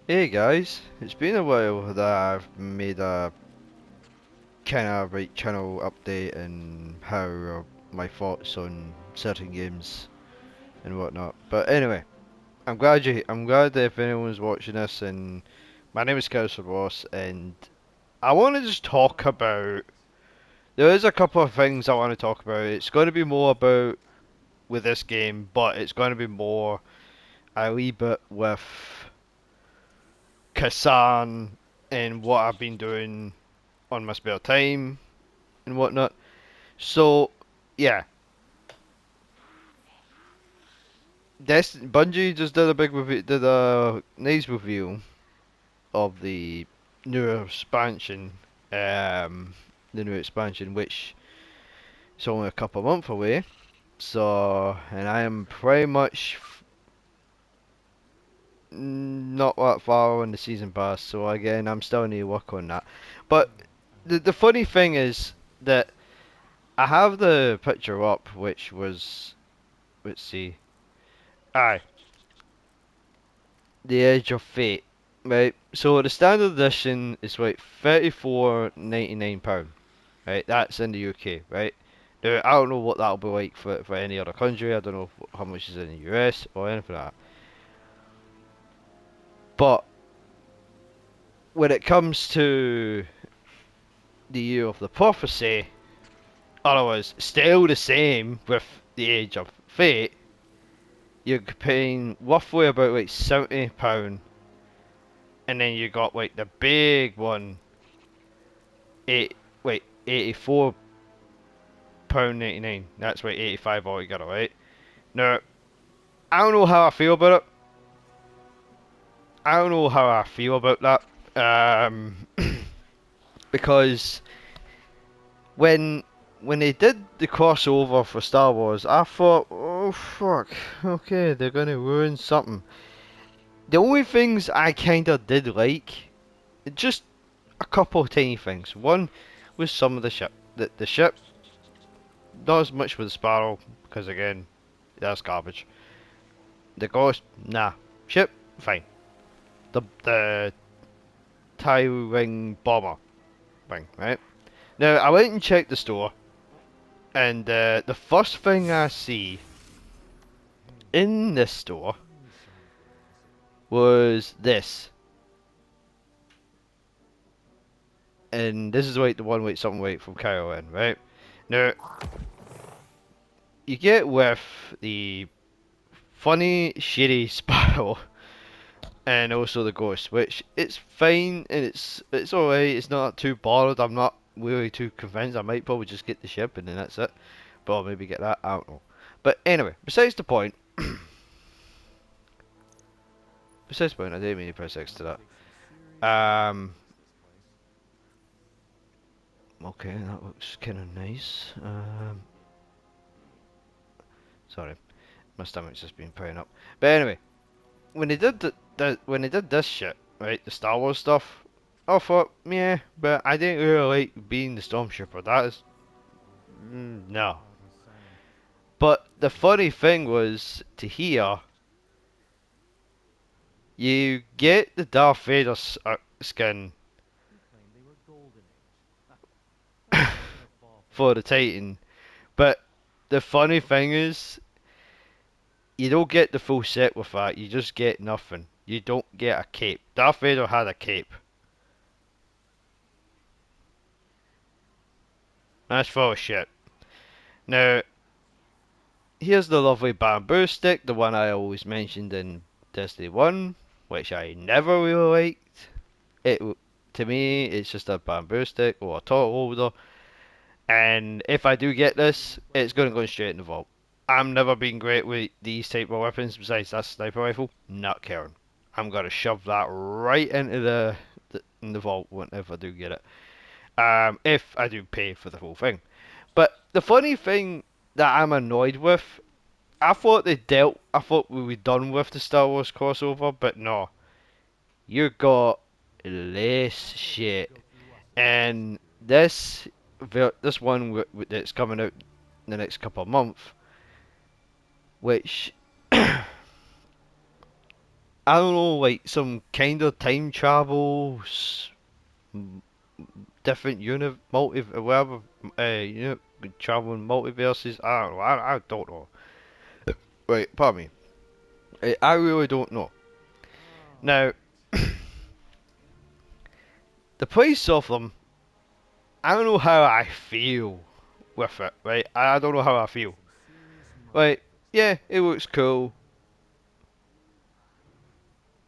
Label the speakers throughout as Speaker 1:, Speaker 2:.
Speaker 1: Hey guys, it's been a while that I've made a kind of right channel update and how my thoughts on certain games and whatnot. But anyway, I'm glad that if anyone's watching this, and my name is Kelsey Ross, and I want to just talk about. There is a couple of things I want to talk about. It's going to be more about with this game, but it's going to be more a wee bit with Kasan and what I've been doing on my spare time and whatnot. So, yeah, this Bungie just did a big review, did a nice review of the new expansion, um, the new expansion, which is only a couple of months away. So, and I am pretty much not that far on the season pass. So again, I'm still need to work on that. But the funny thing is that I have the picture up, which was, let's see, aye, The Edge of Fate. Right, so the standard edition is like £34.99. Right, that's in the UK. Right, now I don't know what that'll be like for any other country. I don't know how much is in the US or anything like that. But when it comes to the Year of the Prophecy, otherwise still the same with the Age of Fate, you're paying roughly about like £70, and then you got like the big one, eight wait £84.99. That's right, 85 altogether, right? Now, I don't know how I feel about it. I don't know how I feel about that. Because when when they did the crossover for Star Wars, I thought, oh fuck, okay, they're gonna ruin something. The only things I kinda did like, just a couple of tiny things. One was some of the ship. The ship, not as much with the Sparrow, because again, that's garbage. The Ghost, nah. Ship, fine. The tie ring bomber thing, right? Now I went and checked the store, and the first thing I see in this store was this, and this is like the one with something like from Caroline, right? Now you get with the funny, shitty Sparrow, and also the Ghost, which it's fine and it's alright. It's not too bothered. I'm not really too convinced. I might probably just get the ship and then that's it. But I'll maybe get that. I don't know. But anyway, besides the point. Besides the point, I didn't mean to press X to that. Okay, that looks kind of nice. Sorry, my stomach's just been playing up. But anyway, when they did when they did this shit, right, the Star Wars stuff, I thought, yeah, but I didn't really like being the stormtrooper. That is, no. But the funny thing was to hear, you get the Darth Vader skin for the Titan, but the funny thing is, you don't get the full set with that. You just get nothing. You don't get a cape. Darth Vader had a cape. That's full of shit. Now, here's the lovely bamboo stick, the one I always mentioned in Destiny 1, which I never really liked. It To me, it's just a bamboo stick or a turtle holder. And if I do get this, it's going to go straight in the vault. I'm never been great with these type of weapons besides that sniper rifle. Not caring. I'm going to shove that right into in the vault whenever I do get it. If I do pay for the whole thing. But the funny thing that I'm annoyed with, I thought we were done with the Star Wars crossover, but no. You got less shit. And this one that's coming out in the next couple of months, which I don't know, like some kind of time travels, different whatever, traveling multiverses. I don't know. I don't know. Right, pardon me. I really don't know. Now, the price of them, I don't know how I feel with it. Right, I don't know how I feel. Right, yeah, it looks cool.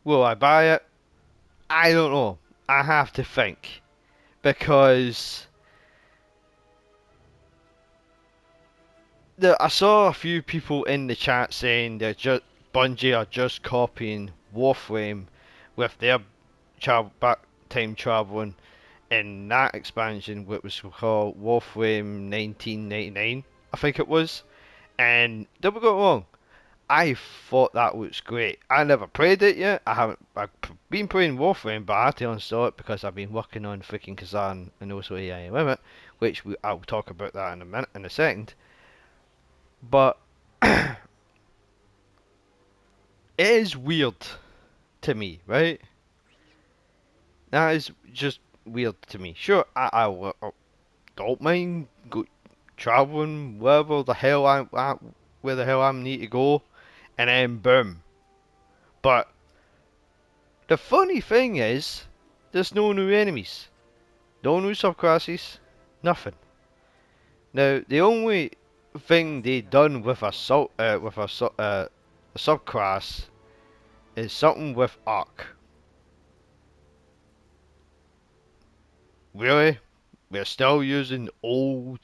Speaker 1: Will I buy it? I don't know. I have to think because I saw a few people in the chat saying they're just Bungie are just copying Warframe with their back time traveling in that expansion, which was called Warframe 1999, I think it was. And don't get me wrong, I thought that looks great. I never played it yet. I've been playing Warframe, but I had to uninstall it because I've been working on freaking Kazan and also AI Limit, which I'll talk about that in a minute, in a second. But it is weird to me, right? That is just weird to me. Sure, I don't mind traveling wherever the hell where the hell I need to go, and then boom. But the funny thing is, there's no new enemies, no new subclasses, nothing. Now the only thing they done with a subclass is something with arc. Really? We're still using old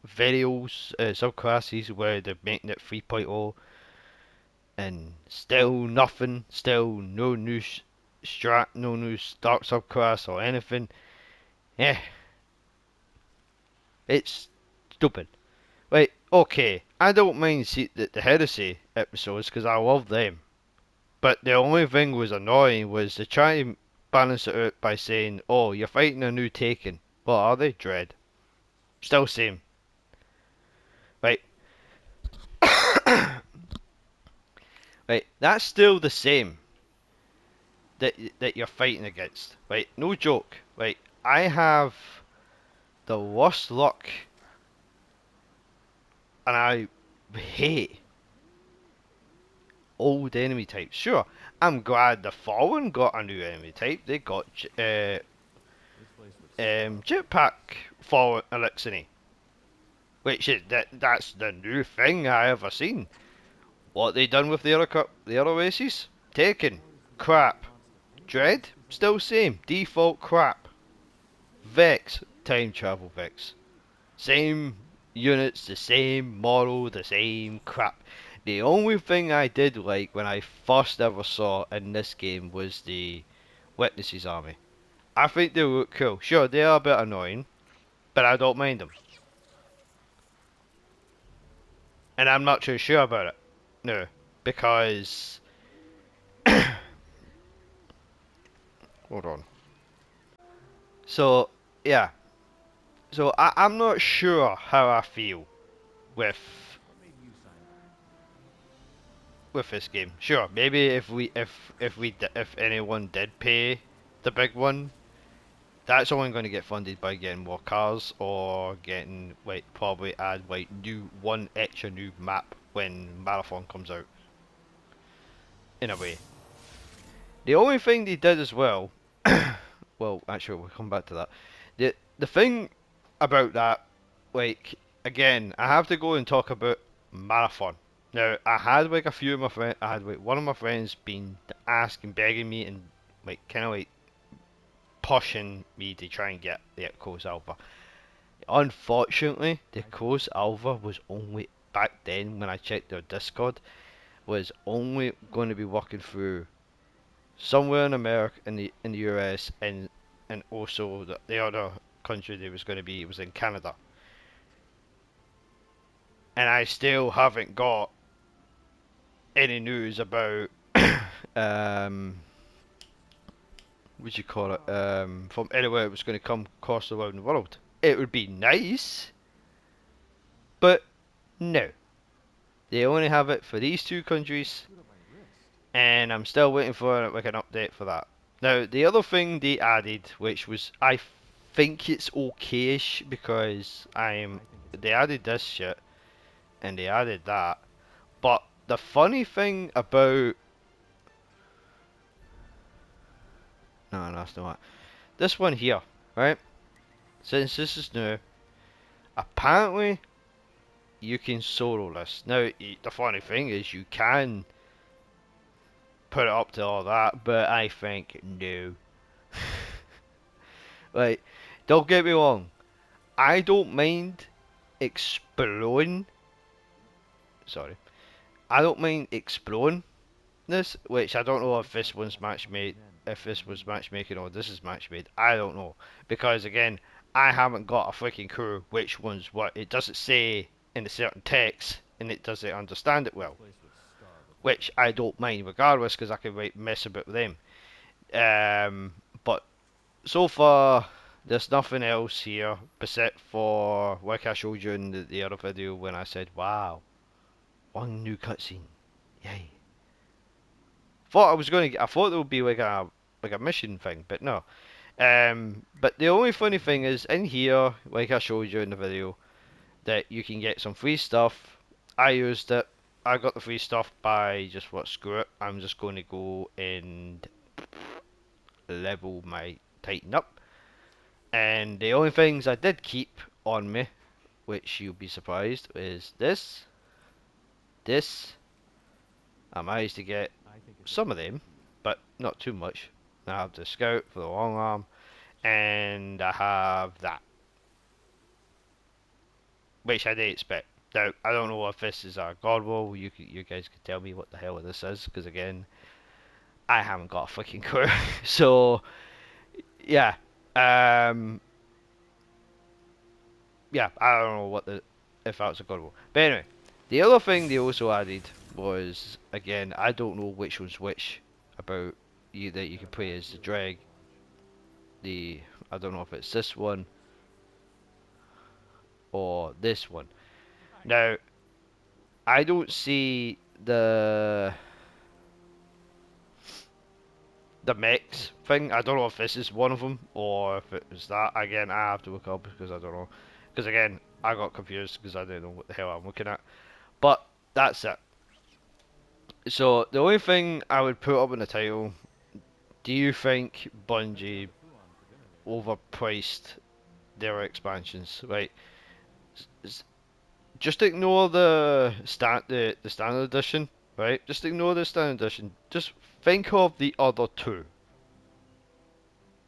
Speaker 1: videos subclasses where they're making it 3.0 and still nothing, still no new strat, no new start subclass or anything. Yeah, it's stupid. Right, okay, I don't mind the Heresy episodes because I love them. But the only thing was annoying was to try and balance it out by saying, oh, you're fighting a new Taken. What are they? Dread. Still same. Right, right, that's still the same that you're fighting against. Right, no joke. Right, I have the worst luck and I hate old enemy types. Sure, I'm glad the Fallen got a new enemy type. They got Jetpack Fallen Elixir, which is that's the new thing I ever seen. What they done with the other races? Taken, crap. Dread, still same. Default crap. Vex, time travel Vex. Same units, the same model, the same crap. The only thing I did like when I first ever saw in this game was the Witnesses Army. I think they look cool. Sure, they are a bit annoying, but I don't mind them. And I'm not too sure about it. No, because hold on. So yeah, so I'm not sure how I feel with this game. Sure, maybe if anyone did pay the big one, that's only going to get funded by getting more cars or getting like probably add like one extra new map when Marathon comes out. In a way, the only thing they did as well, well, actually we'll come back to that. The thing about that, like again, I have to go and talk about Marathon. Now, I had like a few of my friends, I had like one of my friends been asking, begging me, and like kind of like pushing me to try and get the Coast Alpha. Unfortunately, the Coast Alpha was only back then when I checked their Discord was only going to be working through somewhere in America, in the US, and also the other country that was going to be was in Canada. And I still haven't got any news about um what you call it, from anywhere it was going to come across around the world. It would be nice, but no. They only have it for these two countries, and I'm still waiting for like an update for that. Now, the other thing they added, which was I think it's okay-ish because they added this shit and they added that, but the funny thing about no, that's not it. This one here, right? Since this is new, apparently you can solo this. Now, the funny thing is you can put it up to all that, but I think no. Like, don't get me wrong, I don't mind exploring. Sorry, I don't mind exploring this, which I don't know if this one's match made, if this was matchmaking or this is match made. I don't know because again, I haven't got a freaking clue which one's what. It doesn't say in a certain text, and it doesn't understand it well, which I don't mind regardless because I can mess about with them. But so far, there's nothing else here except for like I showed you in the other video when I said, "Wow, one new cutscene, yay!" I thought there would be like a mission thing, but no. But the only funny thing is in here, like I showed you in the video, that you can get some free stuff. I used it. I got the free stuff by just what screw it. I'm just going to go and level my Titan up. And the only things I did keep on me, which you'll be surprised, is this. I managed to get some of them, but not too much. I have the scout for the long arm, and I have that, which I didn't expect. Now I don't know if this is a god roll. You guys could tell me what the hell this is, because again, I haven't got a fucking clue. So yeah, um, yeah, I don't know what the if that was a god roll. But anyway, the other thing they also added was again I don't know which one's which about you that you can play as the drag. The I don't know if it's this one or this one. Now I don't see the mechs thing. I don't know if this is one of them or if it was that. Again, I have to look up because I don't know. Because again, I got confused because I didn't know what the hell I'm looking at. But that's it. So the only thing I would put up in the title: do you think Bungie overpriced their expansions? Right. Just ignore the standard edition. Right. Just ignore the standard edition. Just think of the other two.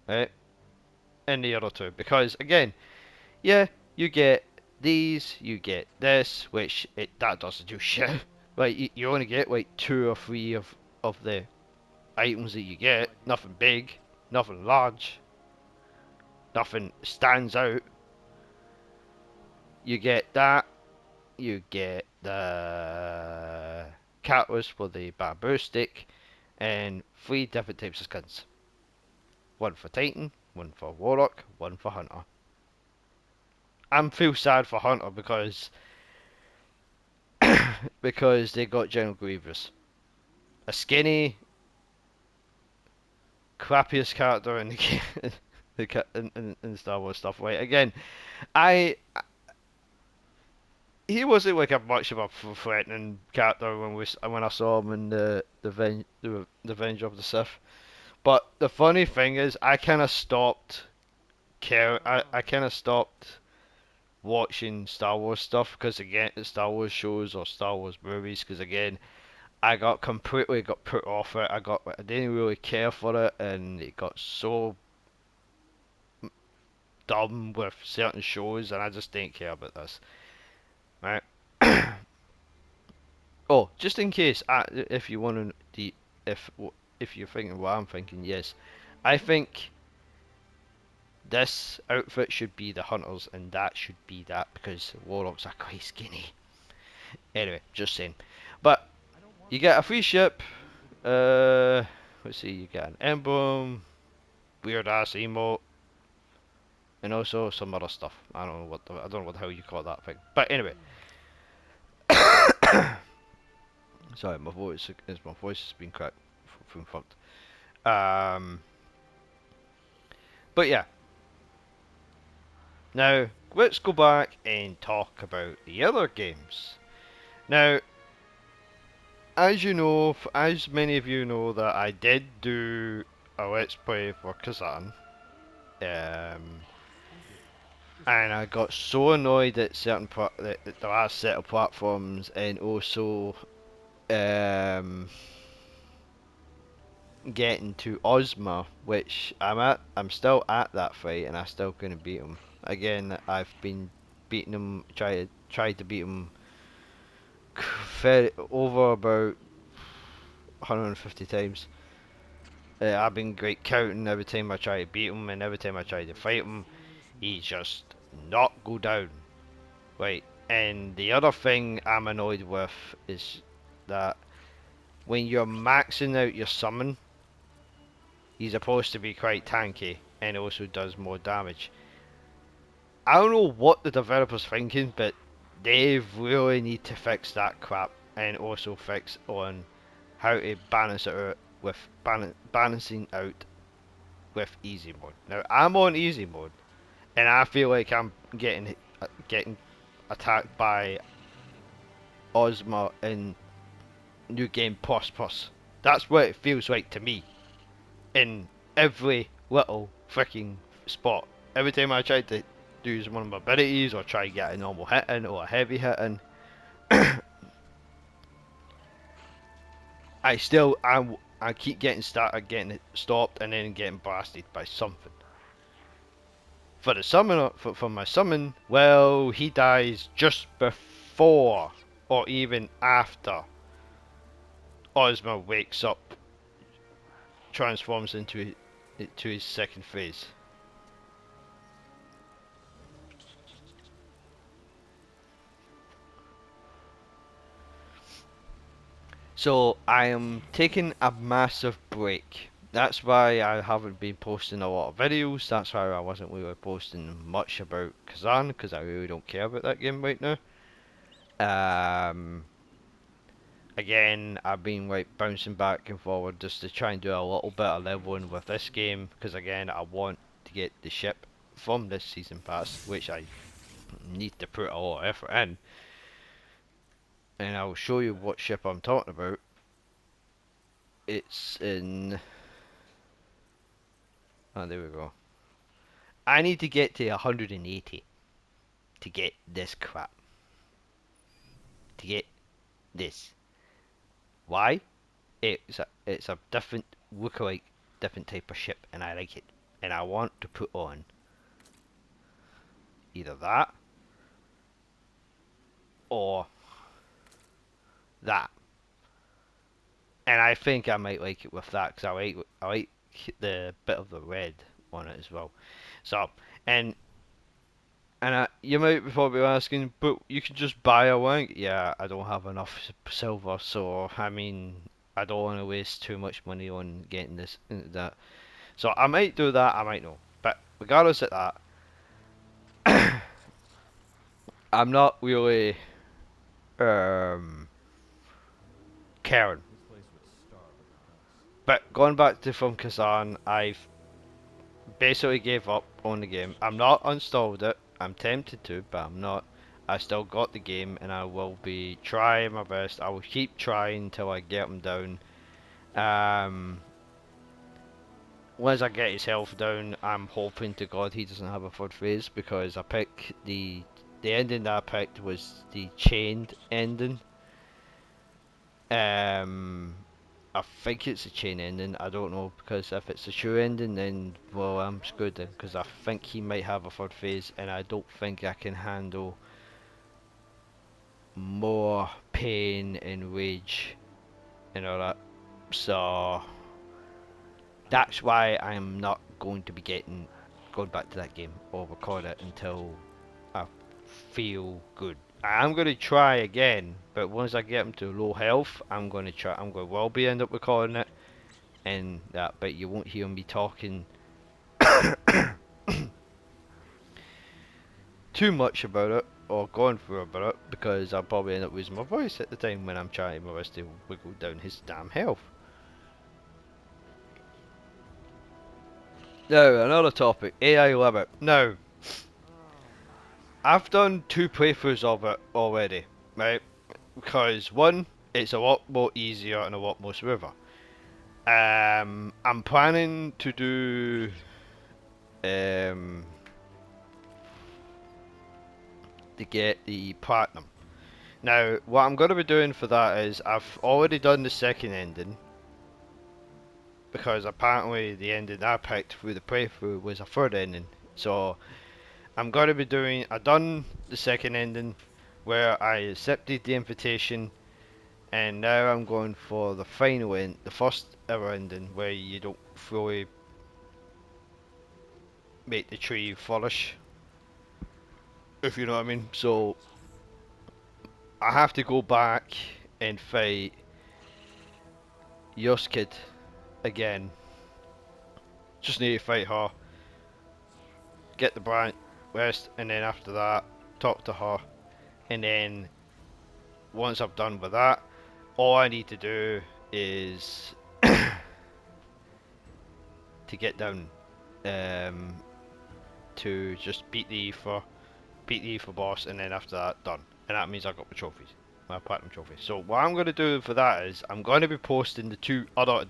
Speaker 1: Right. And the other two, because again, yeah, you get these, you get this, which that doesn't do shit. Like you only get like two or three of the items that you get. Nothing big, nothing large, nothing stands out. You get that. You get the catalyst for the bamboo stick, and three different types of skins. One for Titan, one for Warlock, one for Hunter. I'm feel sad for Hunter because they got General Grievous, a skinny, crappiest character in the game, in Star Wars stuff. Right? Again, I he wasn't like a much of a threatening character when I saw him in the Revenge of the Sith. But the funny thing is, I kind of stopped care. I kind of stopped watching Star Wars stuff because again, Star Wars shows or Star Wars movies because again, I completely got put off it. I didn't really care for it, and it got so dumb with certain shows, and I just didn't care about this. Right? Oh, just in case, if you want to, if if you're thinking what I'm thinking, yes, I think this outfit should be the hunters, and that should be that because warlocks are quite skinny. Anyway, just saying. But you get a free ship. Uh, let's see, you get an emblem, weird ass emote, and also some other stuff. I don't know what the hell you call that thing. But anyway, Sorry, my voice has been cracked from fucked. Um, but yeah, now let's go back and talk about the other games. Now, as you know, as many of you know, that I did do a let's play for Kazan, and I got so annoyed at the last set of platforms, and also um, getting to Ozma, which I'm still at that fight, and I still couldn't beat him. Again, I've been beating him, tried to beat him over about 150 times. I've been great counting every time I try to beat him, and every time I try to fight him, he just not go down. Right, and the other thing I'm annoyed with is that when you're maxing out your summon, he's supposed to be quite tanky and also does more damage. I don't know what the developer's thinking, but they really need to fix that crap and also fix on how to balance it out with balancing out with easy mode. Now I'm on easy mode, and I feel like I'm getting attacked by Ozma in New Game Plus Plus. That's what it feels like to me in every little freaking spot. Every time I try to use one of my abilities or try to get a normal hit in or a heavy hit in, I keep getting it stopped and then getting blasted by something. For the summon, for my summon, well, he dies just before or even after Ozma wakes up, transforms into his second phase. So I am taking a massive break. That's why I haven't been posting a lot of videos. That's why I wasn't really posting much about Kazan, because I really don't care about that game right now. Um, Again, I've been like bouncing back and forward just to try and do a little bit of leveling with this game, because again, I want to get the ship from this season pass, which I need to put a lot of effort in. And I'll show you what ship I'm talking about. It's in. Oh, there we go. I need to get to 180 to get this crap. To get this. Why? It's a different lookalike, different type of ship, and I like it. And I want to put on either that or that. And I think I might like it with that because I like the bit of the red on it as well. So and you might probably be asking, but you can just buy a wank. Yeah, I don't have enough silver, so I mean, I don't want to waste too much money on getting this that. So I might do that, I might not. But regardless of that, I'm not really um caring. But going back to from Kazan, I've basically gave up on the game. I'm not installed it. I'm tempted to, but I'm not. I still got the game, and I will be trying my best. I will keep trying until I get him down. Um, Once I get his health down, I'm hoping to God he doesn't have a third phase, because I picked the ending that I picked was the chained ending. Um, I think it's a chain ending. I don't know, because if it's a true ending, then well, I'm screwed then, because I think he might have a third phase, and I don't think I can handle more pain and rage and all that. So that's why I'm not going to be going back to that game or record it until I feel good. I'm going to try again, but once I get him to low health, I'm going to try. I'm going to well be end up recording it and that, but you won't hear me talking too much about it or gone through a bit because I'll probably end up losing my voice at the time when I'm trying my best to wiggle down his damn health. Now, another topic, AI limit. Now, I've done 2 playthroughs of it already, right? Because one, it's a lot more easier and a lot more smoother. I'm planning to do um, to get the platinum. Now, what I'm going to be doing for that is I've already done the second ending because apparently the ending I picked through the playthrough was a third ending. So I'm going to be doing. I done the second ending where I accepted the invitation, and now I'm going for the final end, the first ever ending where you don't fully make the tree flourish, if you know what I mean. So I have to go back and fight Yoskid again. Just need to fight her, get the branch west, and then after that, talk to her. And then once I've done with that, all I need to do is to get down um, to just beat the Ether boss, and then after that, done. And that means I got the trophies, my platinum trophy. So what I'm going to do for that is I'm going to be posting the 2 other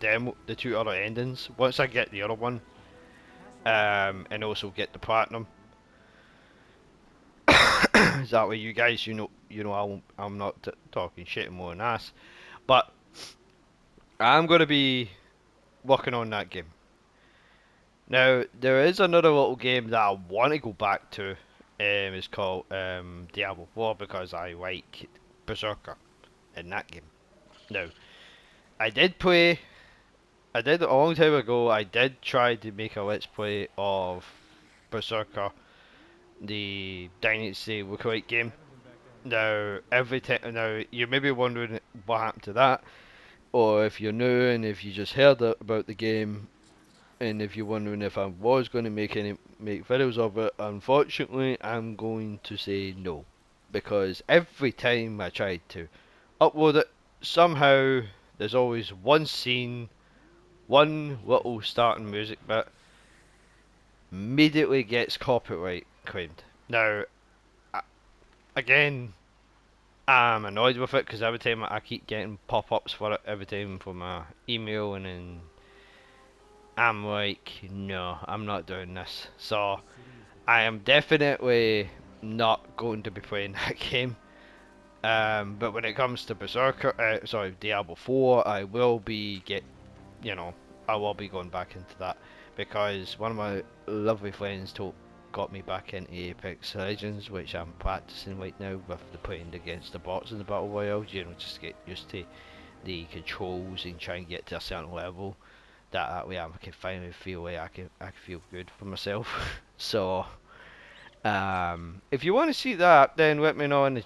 Speaker 1: endings once I get the other one, and also get the platinum. That way, you guys, I'm not talking shit and more than ass, but I'm going to be working on that game. Now, there is another little game that I want to go back to. It's called Diablo 4 because I like Berserker in that game. Now, I did play. I did a long time ago. I did try to make a let's play of Berserker, the Dynasty lookalike game. Now, now you may be wondering what happened to that, or if you're new and if you just heard about the game, and if you're wondering if I was going to make videos of it, unfortunately, I'm going to say no, because every time I tried to upload it, somehow there's always one scene, one little starting music bit, immediately gets copyright claimed. Now, again, I'm annoyed with it because every time I keep getting pop-ups for it, every time for my email, and then I'm like, no, I'm not doing this. So I am definitely not going to be playing that game. But when it comes to Diablo 4, you know, I will be going back into that because one of my lovely friends got me back into Apex Legends, which I'm practicing right now with the playing against the bots in the battle royale. Just to get used to the controls and try and get to a certain level. That way I can finally feel like I can feel good for myself. So if you want to see that, then let me know in the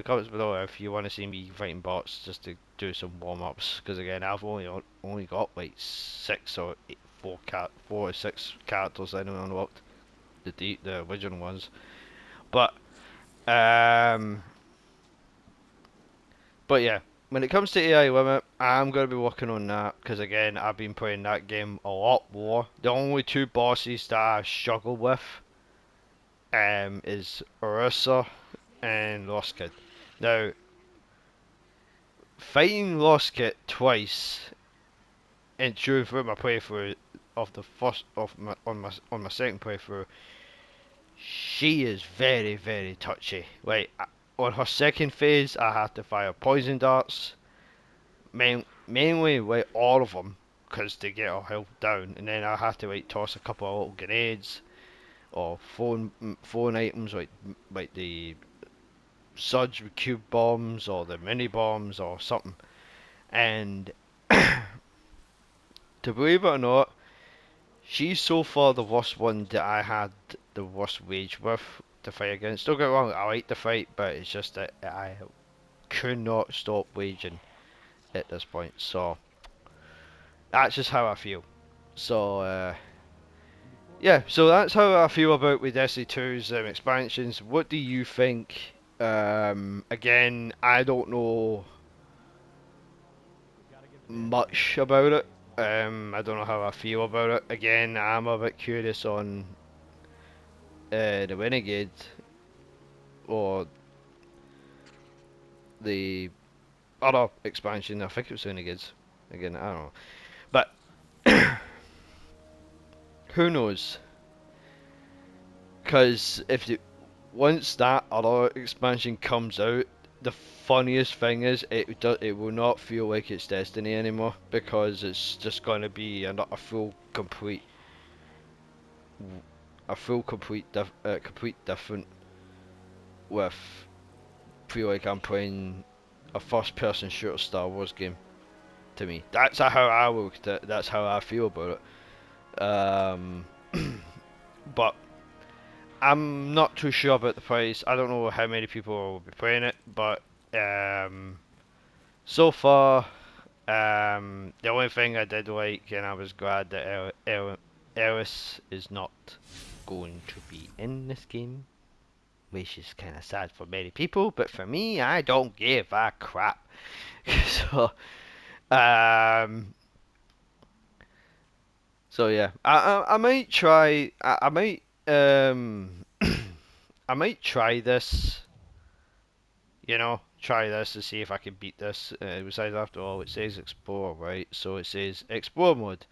Speaker 1: comments below if you want to see me fighting bots just to do some warm ups. Because again, I've only got like 4 or 6 characters I know unlocked, the original ones. But um, but yeah, when it comes to AI limit, I'm gonna be working on that because again, I've been playing that game a lot more. The only 2 bosses that I struggle with is Orisa and Lost Kid. Now, fighting Lost Kid twice and during through my playthrough of the first of my on my second playthrough, she is very very touchy. Like on her second phase, I had to fire poison darts, mainly like all of them, because to get her health down, and then I had to like toss a couple of little grenades or phone items like the Suds with cube bombs or the mini bombs or something. And to believe it or not, she's so far the worst one that I had the worst wage with to fight against. Don't get me wrong, I like the fight, but it's just that I could not stop waging at this point. So that's just how I feel. So yeah, so that's how I feel about with Destiny 2's expansions. What do you think? Again, I don't know much about it. I don't know how I feel about it. Again, I'm a bit curious on the Renegade or the other expansion. I think it was Renegades. Again, I don't know. But who knows? Because if the, once that other expansion comes out, the funniest thing is it will not feel like it's Destiny anymore because it's just going to be a full complete complete different with feel like I'm playing a first person shooter Star Wars game to me. That's how I look at it. That's how I feel about it. But I'm not too sure about the price. I don't know how many people will be playing it, but um, so far, the only thing I did like, and I was glad that Ellis is not going to be in this game, which is kind of sad for many people, but for me, I don't give a crap. so, um, so yeah, I might try. I might I might try this. Try this to see if I can beat this. Besides, after all, it says explore, right? So it says explore mode.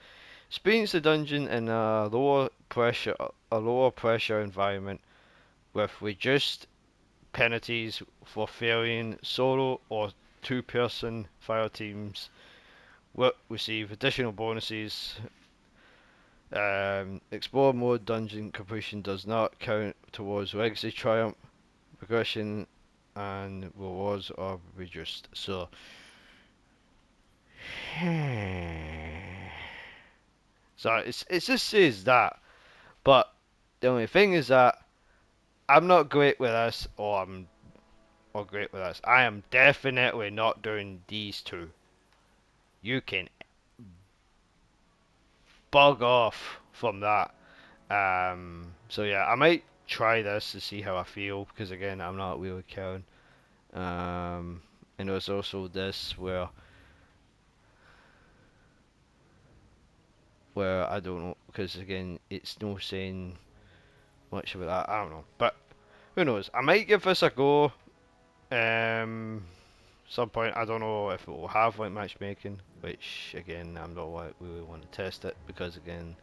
Speaker 1: Experience the dungeon in a lower pressure environment with reduced penalties for failing solo or two-person fire teams. Will receive additional bonuses. Explore mode dungeon completion does not count towards legacy triumph progression and rewards are reduced. So, it just says that, but the only thing is that I'm not great with this, or great with this. I am definitely not doing these two. You can bug off from that. So yeah, I might try this to see how I feel because again, I'm not really caring. And there's also this where I don't know because again, it's no saying much about that. I don't know, but who knows? I might give this a go. Some point. I don't know if it will have like matchmaking, which again, I'm not really want to test it because again,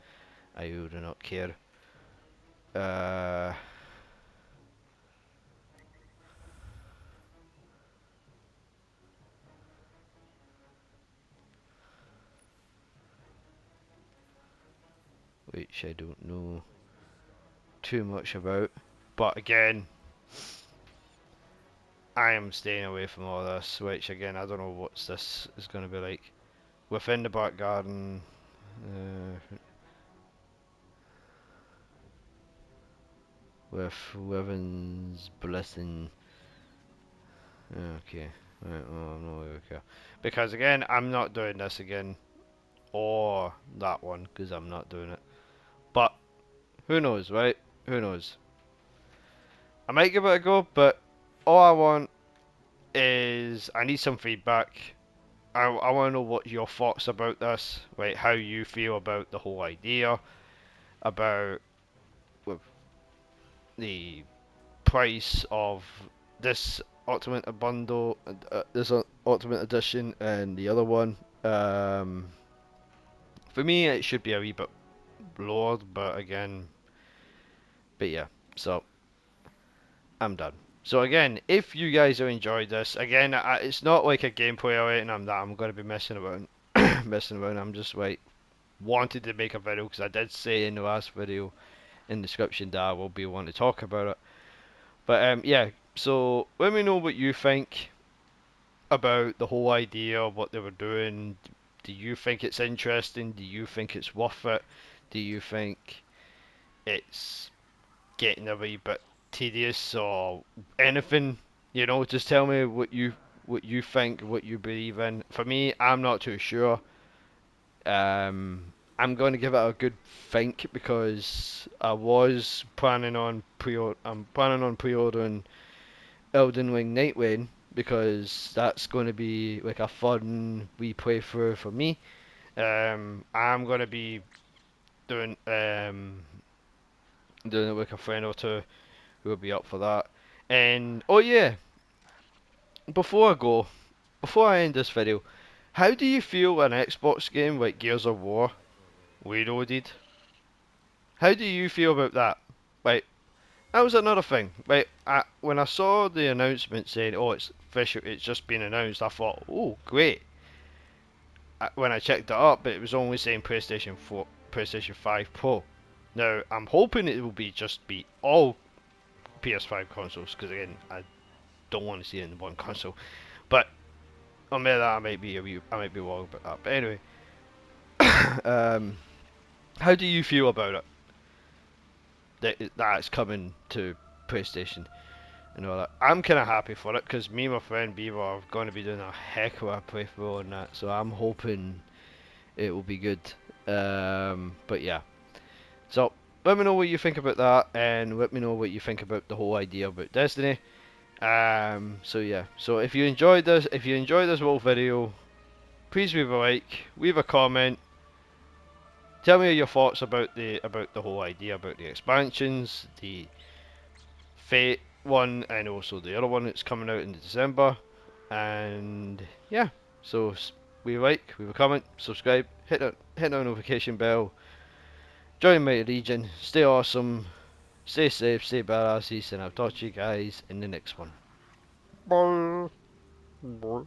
Speaker 1: I really do not care. Uh, which I don't know too much about. But again, I am staying away from all this, which again, I don't know what this is going to be like. Within the back garden, with Weaven's blessing. Okay, right, well, I'm not really care. Because again, I'm not doing this again, or that one, because I'm not doing it. But, who knows, right? Who knows? I might give it a go, but all I want is, I need some feedback. I want to know what your thoughts about this, right? How you feel about the whole idea, about with the price of this Ultimate bundle, this Ultimate Edition, and the other one. For me, it should be a wee bit lower, but again, but yeah. So I'm done. So again, if you guys have enjoyed this, again, it's not like a gameplay or anything. I'm going to be messing around, messing around. I'm just like wanted to make a video because I did say in the last video in the description that I will be wanting to talk about it. But yeah. So let me know what you think about the whole idea of what they were doing. Do you think it's interesting? Do you think it's worth it? Do you think it's getting a wee bit tedious or anything? Just tell me what you think, what you believe in. For me, I'm not too sure. I'm going to give it a good think because I'm planning on pre-ordering Elden Ring Nightwing because that's going to be like a fun wee playthrough for me. I'm going to be doing doing it with a friend or two who will be up for that. And oh yeah, before I go, before I end this video, how do you feel an Xbox game like Gears of War Reloaded? How do you feel about that? Like, that was another thing. Like, when I saw the announcement saying, "Oh, it's official, it's just been announced," I thought, "Oh, great." When I checked it up, it was only saying PlayStation 4, PlayStation 5 Pro. Now, I'm hoping it will be just be all PS5 consoles, because again, I don't want to see it in one console. But on that, I might be wrong about that. But anyway, um, how do you feel about it? That it's coming to PlayStation and all that. I'm kind of happy for it because me and my friend Beaver are going to be doing a heck of a playthrough on that, so I'm hoping it will be good. But yeah, so let me know what you think about that, and let me know what you think about the whole idea about Destiny. So yeah, so if you enjoyed this little video, please leave a like, leave a comment, tell me your thoughts about the whole idea about the expansions, the Fate one, and also the other one that's coming out in December. And yeah, so we like, we comment, subscribe, hit the notification bell, join my Legion, stay awesome, stay safe, stay badasses, and I'll talk to you guys in the next one. Bye. Bye.